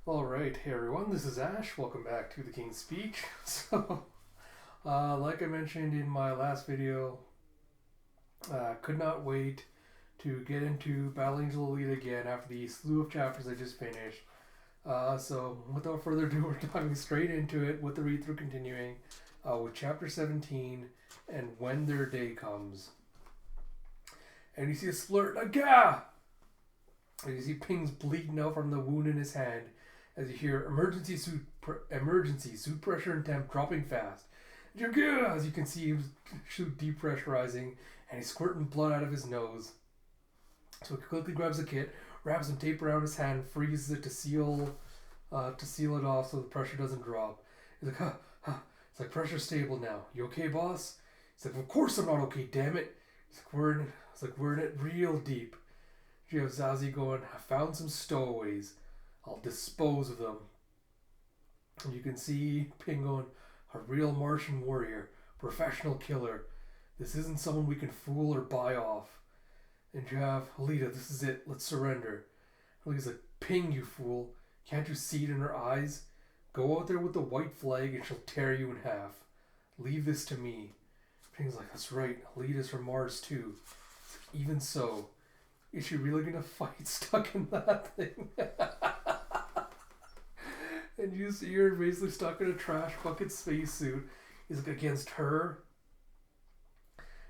Alright, hey everyone, this is Ash. Welcome back to The King's Speech. Like I mentioned in my last video, could not wait to get into Battle Angel Alita again after the slew of chapters I just finished. So, without further ado, we're diving straight into it with the read-through continuing with Chapter 17 and When Their Day Comes. And you see a splurt, Aga! And you see Ping's bleeding out from the wound in his hand as you hear emergency suit pressure and temp dropping fast. As you can see, his suit depressurizing and he's squirting blood out of his nose. So he quickly grabs a kit, wraps some tape around his hand, freezes it to seal it off so the pressure doesn't drop. He's like, It's like, pressure's stable now. You okay, boss? He's like, of course I'm not okay, damn it. He's like, we're in it real deep. You have Zazie going, I found some stowaways. I'll dispose of them. And you can see Ping going, a real Martian warrior, professional killer. This isn't someone we can fool or buy off. And you have Alita, this is it, let's surrender. Alita's like, Ping, you fool. Can't you see it in her eyes? Go out there with the white flag and she'll tear you in half. Leave this to me. Ping's like, that's right, Alita's from Mars too. Even so, is she really gonna fight stuck in that thing? And you see her basically stuck in a trash bucket spacesuit. He's like, against her?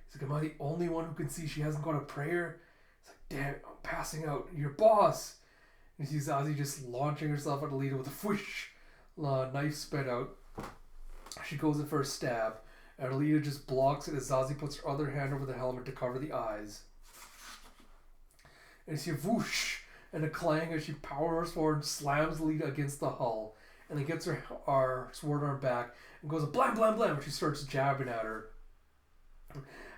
He's like, am I the only one who can see she hasn't got a prayer? He's like, damn it, I'm passing out. Your boss! And you see Zazie just launching herself at Alita with a whoosh, knife sped out. She goes in for a stab, and Alita just blocks it as Zazie puts her other hand over the helmet to cover the eyes. And you see a whoosh and a clang as she powers forward and slams Alita against the hull. And then gets her sword arm back and goes a blam blam blam when she starts jabbing at her.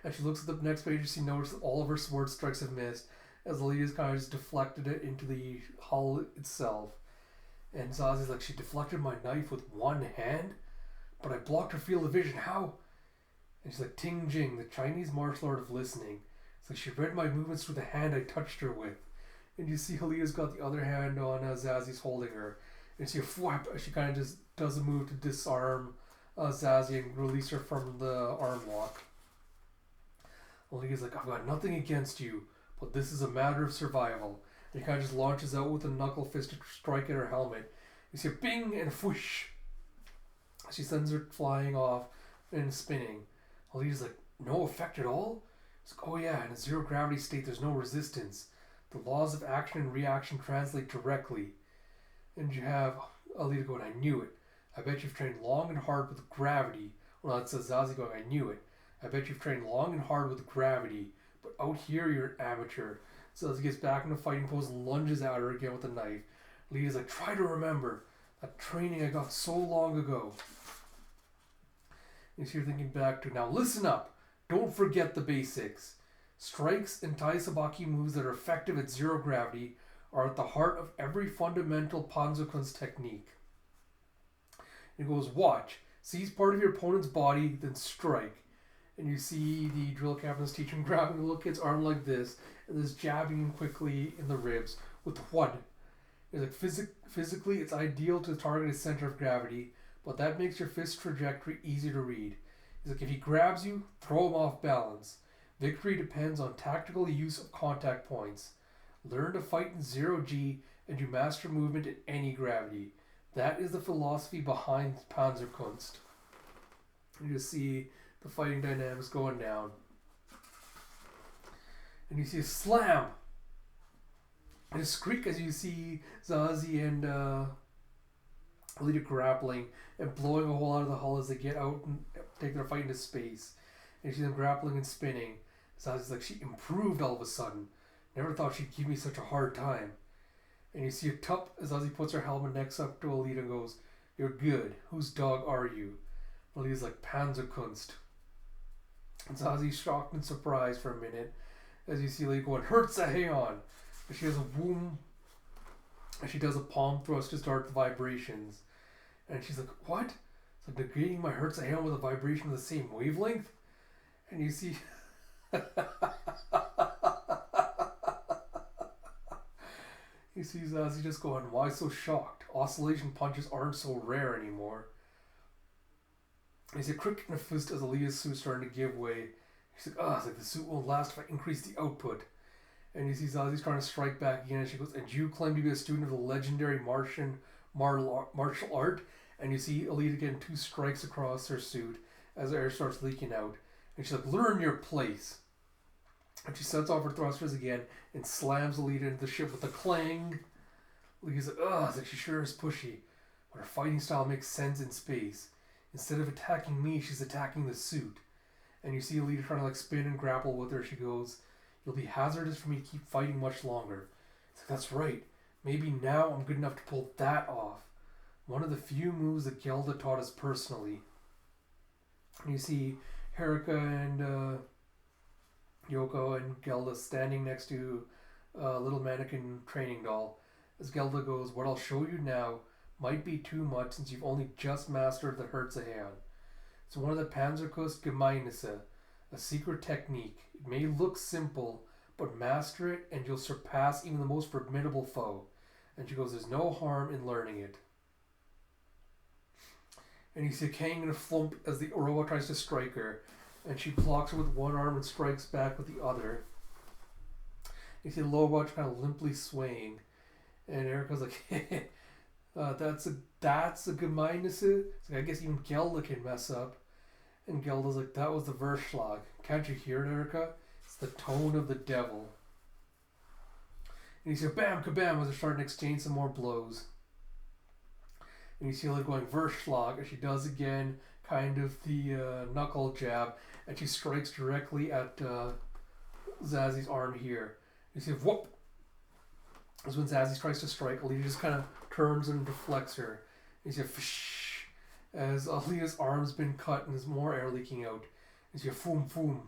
And she looks at the next page and she notices that all of her sword strikes have missed as Alita's kind of just deflected it into the hull itself. And Zazie's like, she deflected my knife with one hand? But I blocked her field of vision, how? And she's like, Ting Jing, the Chinese martial art of listening. It's like she read my movements through the hand I touched her with. And you see Alita's got the other hand on Zazie's holding her. And she she kind of just does a move to disarm Zazie and release her from the arm lock. Alita's like, I've got nothing against you, but this is a matter of survival. And he kind of just launches out with a knuckle fist to strike at her helmet. You see a bing and a whoosh. She sends her flying off and spinning. Alita's like, no effect at all? It's like, oh yeah, in a zero gravity state there's no resistance. The laws of action and reaction translate directly. And you have Alita going, I knew it. I bet you've trained long and hard with gravity. Well, it says Zazie going, I knew it. I bet you've trained long and hard with gravity. But out here, you're an amateur. So as he gets back in the fighting pose, lunges at her again with a knife. Alita's like, try to remember that training I got so long ago. And so you're thinking back to, now listen up. Don't forget the basics. Strikes and Tai Sabaki moves that are effective at zero gravity are at the heart of every fundamental Panzerkunst technique. And it goes, watch. Seize part of your opponent's body, then strike. And you see the drill captain's teaching grabbing the little kid's arm like this, and this jabbing him quickly in the ribs with one. It's like physically, it's ideal to target his center of gravity, but that makes your fist trajectory easy to read. He's like, if he grabs you, throw him off balance. Victory depends on tactical use of contact points. Learn to fight in 0G and you master movement in any gravity. That is the philosophy behind Panzerkunst. You just see the fighting dynamics going down. And you see a slam! And a skreek as you see Zazie and Alita grappling and blowing a hole out of the hull as they get out and take their fight into space. And you see them grappling and spinning. Zazie's like, she improved all of a sudden. Never thought she'd give me such a hard time. And you see a tup as Zazie puts her helmet next up to Alita and goes, you're good. Whose dog are you? Alita's like, Panzerkunst. And Zazie's shocked and surprised for a minute as you see Alita going, hurts a hang on. And she has a womb. And she does a palm thrust to start the vibrations. And she's like, what? It's like negating my hurts a hang on with a vibration of the same wavelength? And you see... He sees Zazie just going, why so shocked? Oscillation punches aren't so rare anymore. He's a crick in a fist as Alita's suit starting to give way. He's like, it's like the suit won't last if I increase the output. And you see Zazie's trying to strike back again, and she goes, and you claim to be a student of the legendary martial art? And you see Alita getting 2 strikes across her suit as air starts leaking out. And she's like, learn your place. And she sets off her thrusters again and slams Alita into the ship with a clang. Alita's like, it's like she sure is pushy. But her fighting style makes sense in space. Instead of attacking me, she's attacking the suit. And you see Alita trying to like spin and grapple with her. She goes, you'll be hazardous for me to keep fighting much longer. It's like, that's right. Maybe now I'm good enough to pull that off. One of the few moves that Gelda taught us personally. And you see Herika and Yoko and Gelda standing next to a little mannequin training doll. As Gelda goes, what I'll show you now might be too much since you've only just mastered the Herzehand. It's one of the Panzerkuss Gemeinnisse, a secret technique. It may look simple, but master it and you'll surpass even the most formidable foe. And she goes, there's no harm in learning it. And you see Kang in a flump as the robot tries to strike her. And she blocks her with one arm and strikes back with the other. You see the robot kind of limply swaying. And Erika's like, that's a Gemeinnisse. Like, I guess even Gelda can mess up. And Gelda's like, that was the Verschlag. Can't you hear it, Erika? It's the tone of the devil. And you see bam, kabam, as they're starting to exchange some more blows. And you see her going Verschlag, as she does again, kind of the knuckle jab, and she strikes directly at Zazie's arm here. You see, whoop! As when Zazie tries to strike, Alita just kind of turns and deflects her. And you see, fish, as Alita's arm's been cut and there's more air leaking out. You see, foom, foom.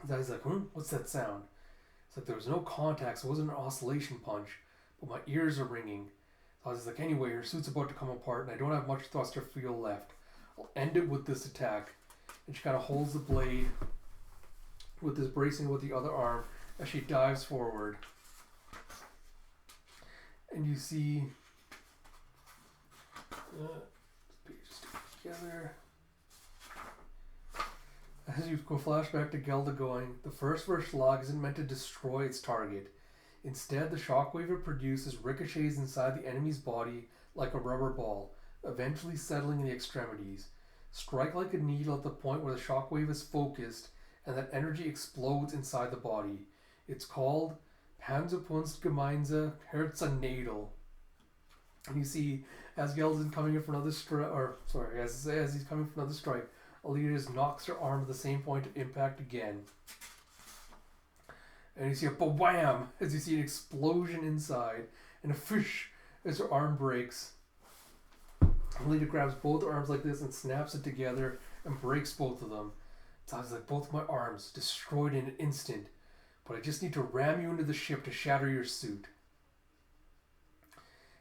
Zazie's like, what's that sound? It's like there was no contact, so it wasn't an oscillation punch, but my ears are ringing. So I was like, anyway, her suit's about to come apart and I don't have much thruster fuel left. I'll end it with this attack. And she kind of holds the blade with this bracing with the other arm as she dives forward. And you see just together. As you go flashback to Gelda going, the first Verschlag isn't meant to destroy its target. Instead, the shockwave it produces ricochets inside the enemy's body like a rubber ball, eventually settling in the extremities. Strike like a needle at the point where the shockwave is focused and that energy explodes inside the body. It's called Panzerkunstgemeinde Herznadel. And you see, as Gelden's coming in for another strike, as he's coming for another strike, Alita just knocks her arm at the same point of impact again. And you see a ba-wham as you see an explosion inside, and a fish as her arm breaks. Alita grabs both arms like this and snaps it together and breaks both of them. It's like, both my arms destroyed in an instant, but I just need to ram you into the ship to shatter your suit.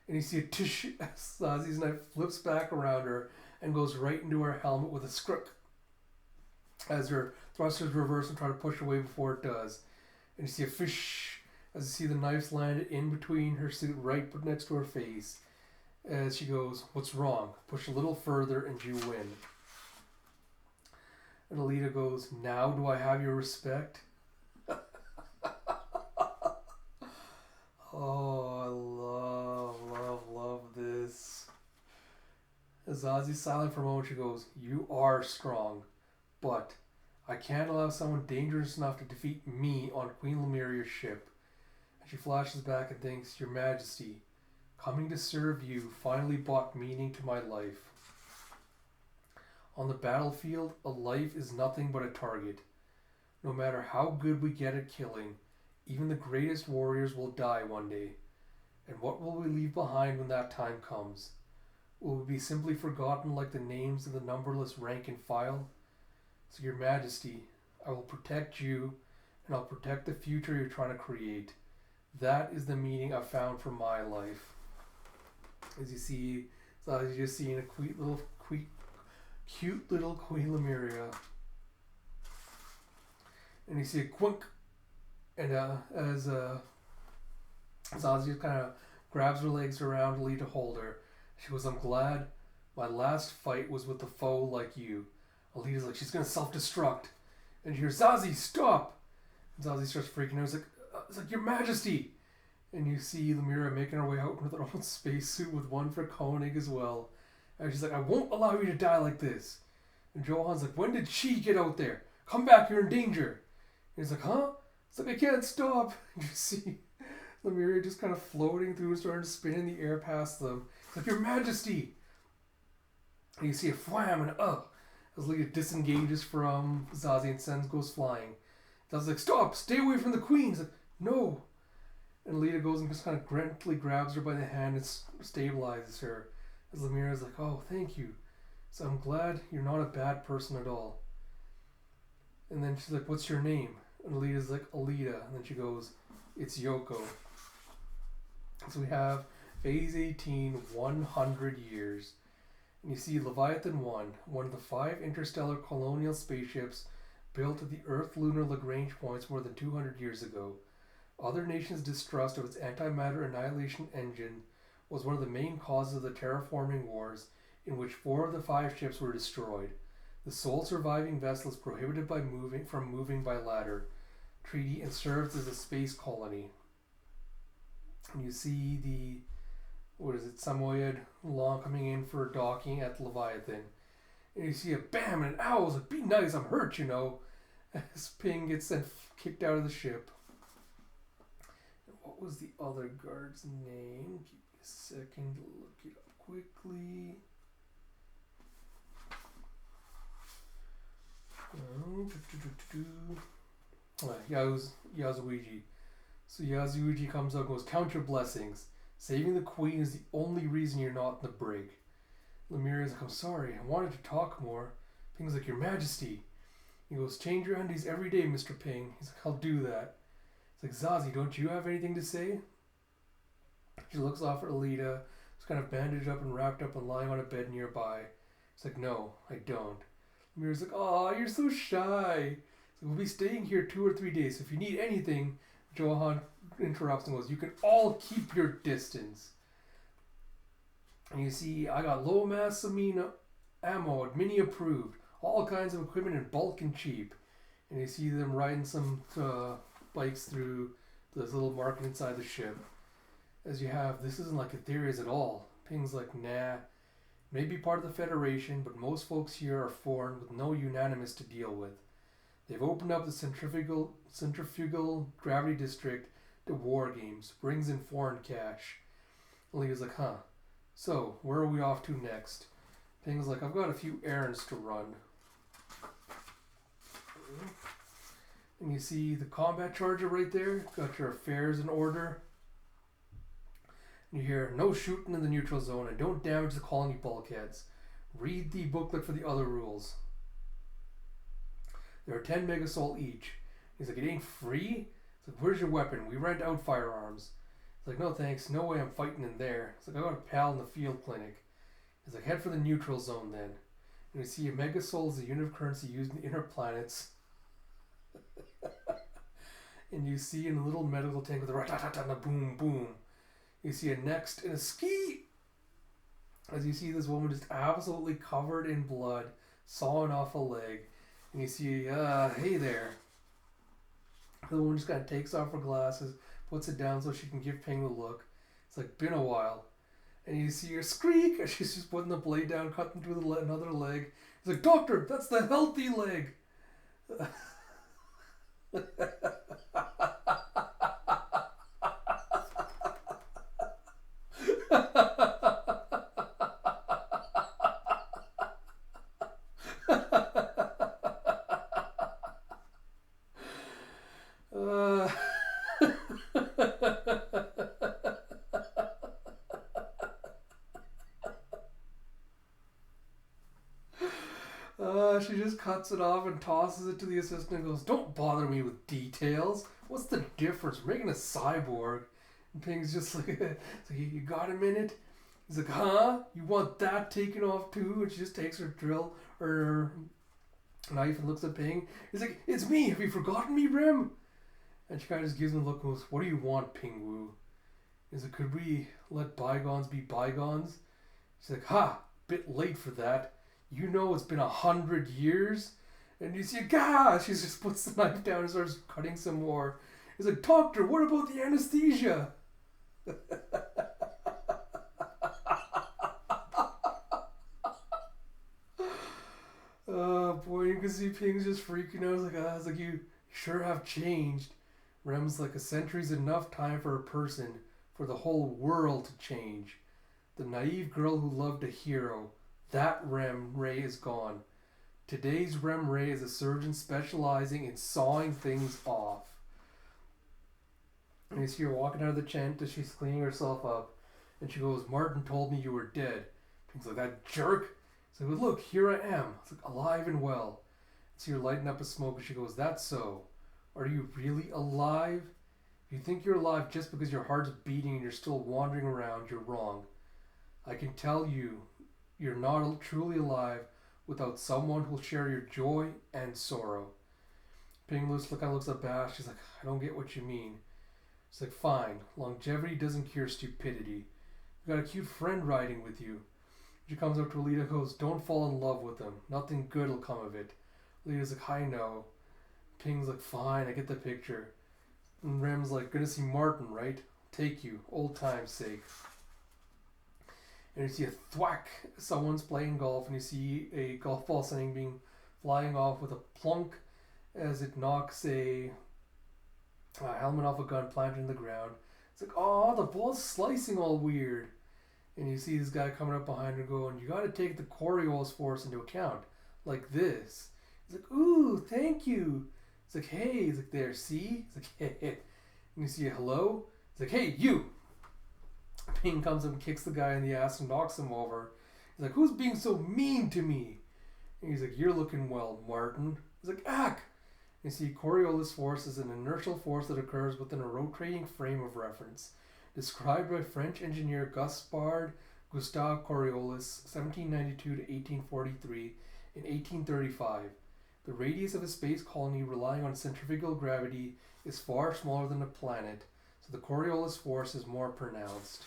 And you see a tissue as Zazie's knife flips back around her and goes right into her helmet with a scruck as her thrusters reverse and try to push away before it does. And you see a fish as you see the knives landed in between her suit right next to her face. As she goes, what's wrong? Push a little further and you win. And Alita goes, now do I have your respect? Oh, I love this. As Zazie's silent for a moment, she goes, you are strong, but I can't allow someone dangerous enough to defeat me on Queen Lemuria's ship. And she flashes back and thinks, Your Majesty, coming to serve you finally brought meaning to my life. On the battlefield, a life is nothing but a target. No matter how good we get at killing, even the greatest warriors will die one day. And what will we leave behind when that time comes? Will we be simply forgotten like the names of the numberless rank and file? So, Your Majesty, I will protect you, and I'll protect the future you're trying to create. That is the meaning I've found for my life. As you see, so you're just seeing a cute little Queen Lemuria. And you see a quink, and as Zazie just kind of grabs her legs around Alita to hold her. She goes, I'm glad my last fight was with a foe like you. Alita's like, she's gonna self-destruct. And you hear, Zazie, stop! And Zazie starts freaking out. It's like, Your Majesty! And you see Lemira making her way out with her own spacesuit with one for Koenig as well. And she's like, I won't allow you to die like this. And Johan's like, when did she get out there? Come back, you're in danger. And he's like, huh? It's like, I can't stop. And you see Lemira just kind of floating through and starting to spin in the air past them. It's like, Your Majesty! And you see a wham and as Alita disengages from Zazie and Sens goes flying. Zazie's like, stop! Stay away from the queen! He's like, no! And Alita goes and just kind of gently grabs her by the hand and stabilizes her. As Lemira's like, oh, thank you. So I'm glad you're not a bad person at all. And then she's like, what's your name? And Alita's like, Alita. And then she goes, it's Yoko. So we have Phase 18, 100 years. And you see Leviathan 1, one of the 5 interstellar colonial spaceships built at the Earth-Lunar Lagrange points more than 200 years ago. Other nations' distrust of its antimatter annihilation engine was one of the main causes of the terraforming wars, in which 4 of the 5 ships were destroyed. The sole surviving vessel is prohibited from moving by ladder treaty and serves as a space colony. And you see the Samoyed Law coming in for docking at Leviathan. And you see a bam and an owl. It's like, be nice, I'm hurt, you know. As Ping gets sent kicked out of the ship. And what was the other guard's name? Give me a second to look it up quickly. Yazuiji. So Yazuiji comes up and goes, count your blessings. Saving the queen is the only reason you're not in the brig. Lemira's like, I'm sorry, I wanted to talk more. Ping's like, Your Majesty. He goes, change your undies every day, Mr. Ping. He's like, I'll do that. It's like, Zazie, don't you have anything to say? She looks off at Alita, who's kind of bandaged up and wrapped up and lying on a bed nearby. It's like, no, I don't. Lemira's like, aw, you're so shy. So we'll be staying here 2 or 3 days. So if you need anything, Johan interrupts and goes, you can all keep your distance. And you see, I got low mass ammo, mini approved, all kinds of equipment in bulk and cheap. And you see them riding some bikes through this little market inside the ship. As you have, this isn't like Ethereus at all. Ping's like, nah, maybe part of the Federation, but most folks here are foreign with no unanimous to deal with. They've opened up the centrifugal gravity district to war games, brings in foreign cash. Leah's like, huh, so where are we off to next? Ping's like, I've got a few errands to run. And you see the combat charger right there, got your affairs in order. And you hear, no shooting in the neutral zone and don't damage the colony bulkheads. Read the booklet for the other rules. There are 10 megasol each. He's like, it ain't free? It's like, where's your weapon? We rent out firearms. It's like, no thanks, no way I'm fighting in there. It's like, I got a pal in the field clinic. He's like, head for the neutral zone then. And you see a megasol is a unit of currency used in the inner planets. And you see in a little medical tank with a rat-tat-tat-tat, boom, boom. You see a next and a ski. As you see this woman just absolutely covered in blood, sawing off a leg. And you see, hey there. The woman just kind of takes off her glasses, puts it down so she can give Ping the look. It's like, been a while. And you see her skreek as she's just putting the blade down, cutting through another leg. It's like, doctor, that's the healthy leg. She just cuts it off and tosses it to the assistant and goes, don't bother me with details. What's the difference? We're making a cyborg. And Ping's just like, so you got a minute? He's like, huh? You want that taken off too? And she just takes her drill or her knife and looks at Ping. He's like, it's me. Have you forgotten me, Rem? And she kind of just gives him a look and goes, what do you want, Ping Wu? He's like, could we let bygones be bygones? She's like, ha, bit late for that. You know it's been 100 years? And you see, gah! She just puts the knife down and starts cutting some more. He's like, doctor, what about the anesthesia? Oh boy, you can see Ping's just freaking out. I was like, you sure have changed. Rem's like, a century's enough time for a person, for the whole world to change. The naive girl who loved a hero, that Rem Ray is gone. Today's Rem Ray is a surgeon specializing in sawing things off. And you see her walking out of the tent as she's cleaning herself up. And she goes, Martin told me you were dead. Ping's like, that jerk? He's like, well, look, here I am. It's like, alive and well. You see her lighting up a smoke and she goes, that's so. Are you really alive? If you think you're alive just because your heart's beating and you're still wandering around, you're wrong. I can tell you, you're not truly alive without someone who'll share your joy and sorrow. Ping kind of looks abashed. She's like, I don't get what you mean. She's like, fine. Longevity doesn't cure stupidity. You got a cute friend riding with you. She comes up to Alita and goes, don't fall in love with him. Nothing good will come of it. Alita's like, I know. Ping's like, fine, I get the picture. And Rem's like, gonna see Martin, right? Take you, old time's sake. And you see a thwack, someone's playing golf, and you see a golf ball flying off with a plunk as it knocks a helmet off a gun planted in the ground. It's like, oh, the ball's slicing all weird. And you see this guy coming up behind her going, you gotta take the Coriolis force into account, like this. He's like, ooh, thank you. He's like, hey. He's like, there, see? He's like, hey. And you see a hello. He's like, hey, you. Ping comes up and kicks the guy in the ass and knocks him over. He's like, who's being so mean to me? And he's like, you're looking well, Martin. He's like, ack. And you see, Coriolis force is an inertial force that occurs within a rotating frame of reference, described by French engineer Gaspard Gustave Coriolis, 1792 to 1843, in 1835. The radius of a space colony relying on centrifugal gravity is far smaller than a planet, so the Coriolis force is more pronounced.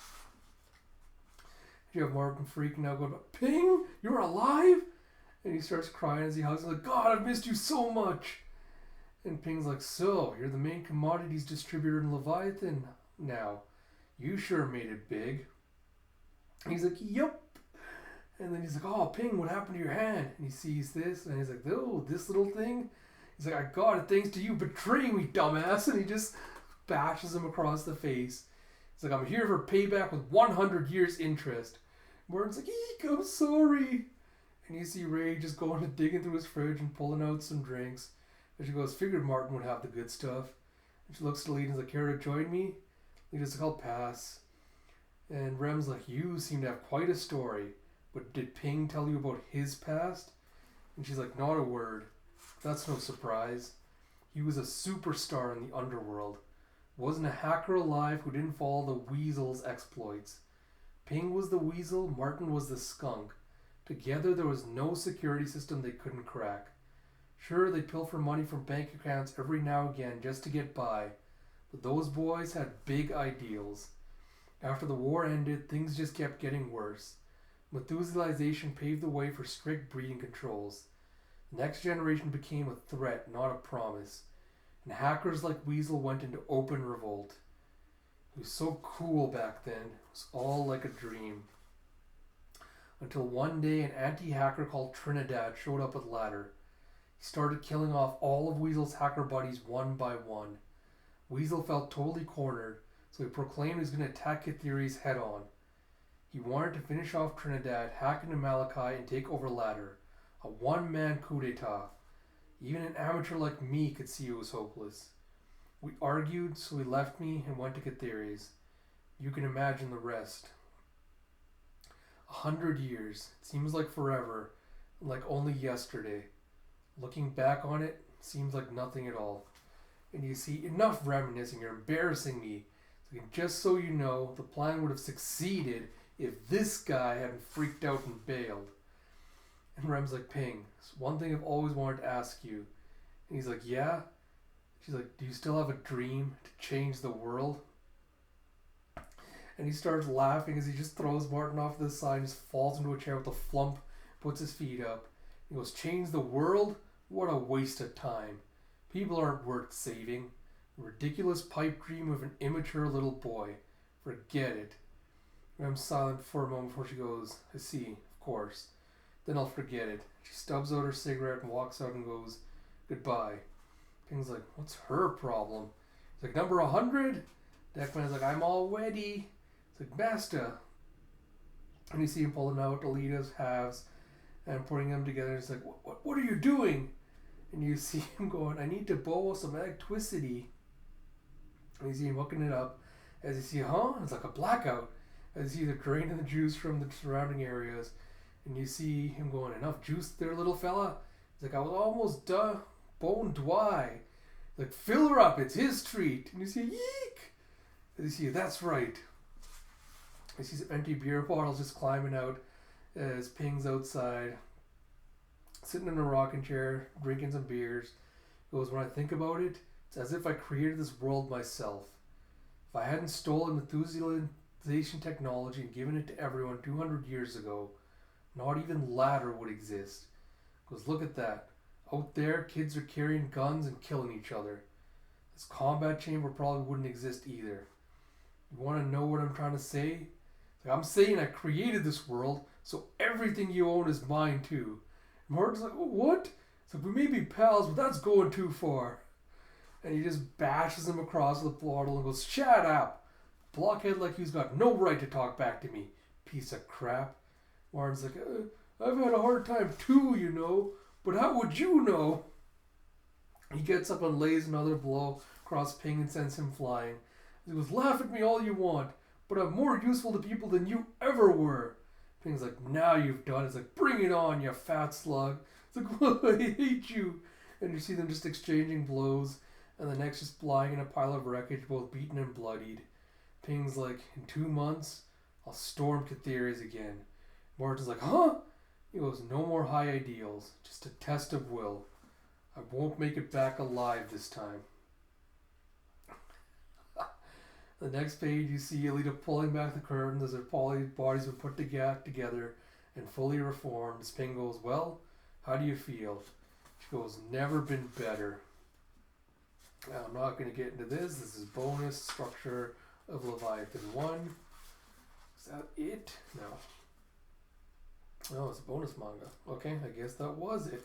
You have Martin freaking out, going, Ping, you're alive? And he starts crying as he hugs him, like, God, I've missed you so much. And Ping's like, so, you're the main commodities distributor in Leviathan now. You sure made it big. And he's like, yep. And then he's like, oh, Ping, what happened to your hand? And he sees this, and he's like, oh, this little thing? He's like, I got it thanks to you betraying me, dumbass. And he just bashes him across the face. He's like, I'm here for payback with 100 years interest. Martin's like, eek, I'm sorry. And you see Ray just going and digging through his fridge and pulling out some drinks. And she goes, figured Martin would have the good stuff. And she looks at Alita and is like, care to join me? Alita's like, I'll pass. And Rem's like, you seem to have quite a story. But did Ping tell you about his past? And she's like, not a word. That's no surprise. He was a superstar in the underworld. Wasn't a hacker alive who didn't follow the Weasel's exploits. Ping was the Weasel, Martin was the skunk. Together there was no security system they couldn't crack. Sure, they'd pilfer money from bank accounts every now and again just to get by. But those boys had big ideals. After the war ended, things just kept getting worse. Methuselization paved the way for strict breeding controls. The next generation became a threat, not a promise. And hackers like Weasel went into open revolt. It was so cool back then. It was all like a dream. Until one day an anti-hacker called Trinidad showed up with a ladder. He started killing off all of Weasel's hacker buddies one by one. Weasel felt totally cornered, so he proclaimed he was going to attack Kithiri's head on. He wanted to finish off Trinidad, hack into Malachi, and take over Ladder. A one-man coup d'etat. Even an amateur like me could see it was hopeless. We argued, so he left me and went to Kithiri's. You can imagine the rest. 100 years. It seems like forever, like only yesterday. Looking back on it, seems like nothing at all. And you see, enough reminiscing, you're embarrassing me. So just so you know, the plan would have succeeded if this guy hadn't freaked out and bailed. And Rem's like, Ping, one thing I've always wanted to ask you. And he's like, yeah? She's like, do you still have a dream to change the world? And he starts laughing as he just throws Martin off the side and just falls into a chair with a flump, puts his feet up. He goes, change the world? What a waste of time. People aren't worth saving. A ridiculous pipe dream of an immature little boy. Forget it. I'm silent for a moment before she goes, I see, of course. Then I'll forget it. She stubs out her cigarette and walks out and goes, goodbye. Ping's like, what's her problem? He's like, number 100? Deckman's like, I'm all ready. It's like, Basta. And you see him pulling out Alita's halves and putting them together. He's like, what are you doing? And you see him going, I need to borrow some electricity. And you see him hooking it up. As you see, it's like a blackout. As you see the draining the juice from the surrounding areas. And you see him going, enough juice there, little fella? He's like, I was almost bone dry. Like, fill her up, it's his treat. And you see, yeek! As you see, that's right. You see some empty beer bottles just climbing out as Ping's outside, sitting in a rocking chair, drinking some beers. He goes, when I think about it, it's as if I created this world myself. If I hadn't stolen enthusiasm technology and given it to everyone 200 years ago, not even ladder would exist. Because look at that. Out there, kids are carrying guns and killing each other. This combat chamber probably wouldn't exist either. You want to know what I'm trying to say? Like, I'm saying I created this world, so everything you own is mine too. And Martin's like, what? It's like, we may be pals, but that's going too far. And he just bashes him across with the bottle and goes, shut up! Blockhead like he's got no right to talk back to me. Piece of crap. Martin's like, I've had a hard time too, you know. But how would you know? He gets up and lays another blow across Ping and sends him flying. He goes, laugh at me all you want, but I'm more useful to people than you ever were. Ping's like, now you've done it. It's like, bring it on, you fat slug. It's like, well, I hate you. And you see them just exchanging blows, and the next just lying in a pile of wreckage, both beaten and bloodied. Ping's like, in 2 months, I'll storm Catherias again. Martin's like, huh? He goes, no more high ideals, just a test of will. I won't make it back alive this time. The next page, you see Alita pulling back the curtains as their bodies were put together and fully reformed. As Ping goes, well, how do you feel? She goes, never been better. Now, I'm not going to get into this. This is bonus structure of Leviathan 1. Is that it? No. Oh, it's a bonus manga. Okay, I guess that was it.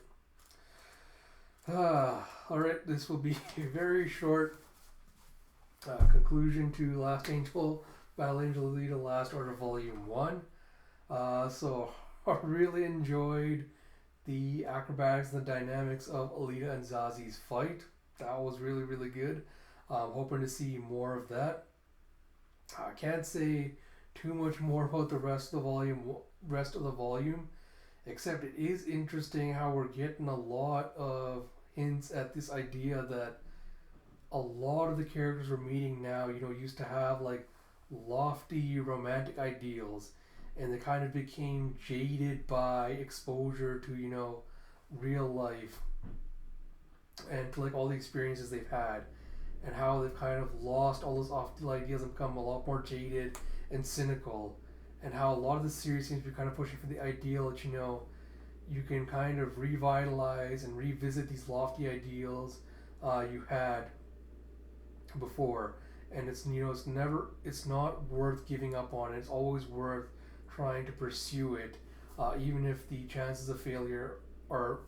Alright, this will be a very short conclusion to Last Angel, Battle Angel Alita Last Order Volume 1. So, I really enjoyed the acrobatics and the dynamics of Alita and Zazie's fight. That was really, really good. I'm hoping to see more of that. I can't say too much more about the rest of the volume, except it is interesting how we're getting a lot of hints at this idea that a lot of the characters we're meeting now, used to have like lofty romantic ideals, and they kind of became jaded by exposure to real life and to like all the experiences they've had, and how they've kind of lost all those lofty ideals and become a lot more jaded and cynical, and how a lot of the series seems to be kind of pushing for the ideal that you can kind of revitalize and revisit these lofty ideals you had before, and it's not worth giving up on it. It's always worth trying to pursue it, even if the chances of failure or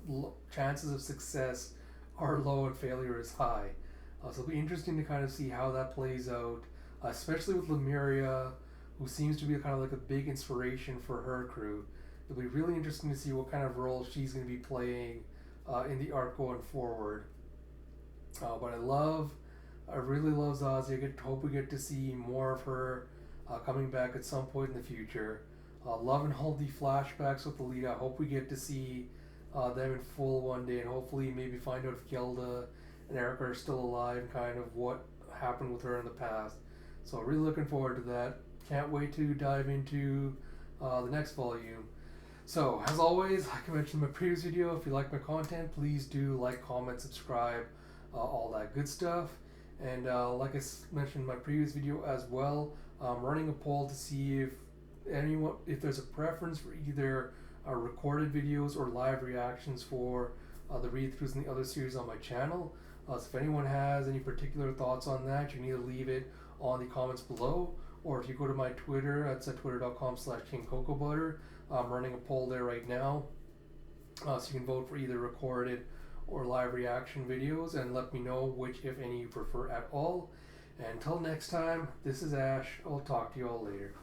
chances of success are low and failure is high. So it'll be interesting to kind of see how that plays out, especially with Lemuria, who seems to be kind of like a big inspiration for her crew. It'll be really interesting to see what kind of role she's going to be playing in the arc going forward. But I really love Zazie. I hope we get to see more of her coming back at some point in the future. Love and hold the flashbacks with Alita. I hope we get to see them in full one day, and hopefully maybe find out if Gelda and Erica are still alive and kind of what happened with her in the past. So really looking forward to that. Can't wait to dive into the next volume. So, as always, like I mentioned in my previous video, if you like my content, please do like, comment, subscribe, all that good stuff. And like I mentioned in my previous video as well, I'm running a poll to see if there's a preference for either recorded videos or live reactions for the read-throughs and the other series on my channel. So if anyone has any particular thoughts on that, you can either leave it on the comments below, or if you go to my Twitter, that's at twitter.com/KingCocoaButter. I'm running a poll there right now, so you can vote for either recorded or live reaction videos and let me know which, if any, you prefer at all. And until next time, this is Ash. I'll talk to you all later.